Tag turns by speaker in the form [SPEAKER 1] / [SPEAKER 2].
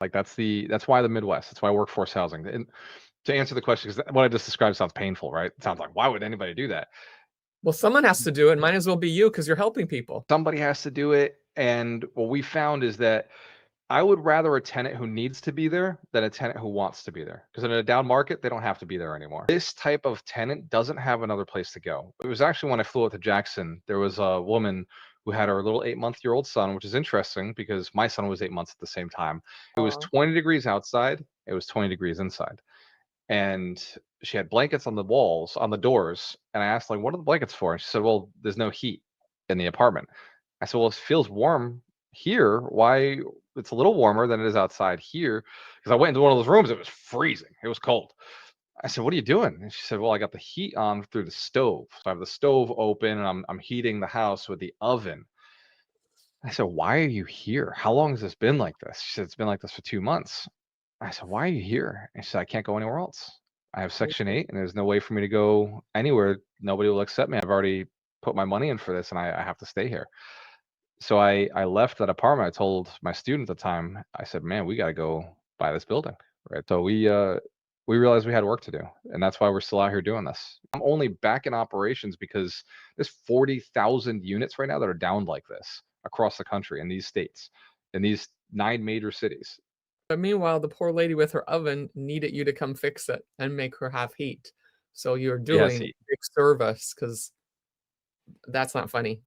[SPEAKER 1] Like that's why the Midwest. That's why workforce housing. And to answer the question, because what I just described sounds painful, right? It sounds like why would anybody do that?
[SPEAKER 2] Well, someone has to do it. Might as well be you because you're helping people.
[SPEAKER 1] Somebody has to do it. And what we found is that I would rather a tenant who needs to be there than a tenant who wants to be there. Because in a down market, they don't have to be there anymore. This type of tenant doesn't have another place to go. It was actually when I flew out to Jackson, there was a woman who had her little 8-month-old son, which is interesting because my son was 8 months at the same time. It was 20 degrees outside. It was 20 degrees inside. And she had blankets on the walls, on the doors. And I asked, like, what are the blankets for? And she said, well, there's no heat in the apartment. I said, well, it feels warm here. Why? It's a little warmer than it is outside here. Because I went into one of those rooms, it was freezing. It was cold. I said, what are you doing? And she said, well, I got the heat on through the stove. So I have the stove open and I'm heating the house with the oven. I said, why are you here? How long has this been like this? She said, it's been like this for 2 months. I said, why are you here? And she said, I can't go anywhere else. I have Section 8 and there's no way for me to go anywhere. Nobody will accept me. I've already put my money in for this and I have to stay here. So I left that apartment. I told my student at the time, I said, man, we got to go buy this building. Right. So we realized we had work to do. And that's why we're still out here doing this. I'm only back in operations because there's 40,000 units right now that are downed like this across the country in these states, in these 9 major cities.
[SPEAKER 2] But meanwhile, the poor lady with her oven needed you to come fix it and make her have heat. So you're
[SPEAKER 1] Yes,
[SPEAKER 2] doing big service because that's not funny.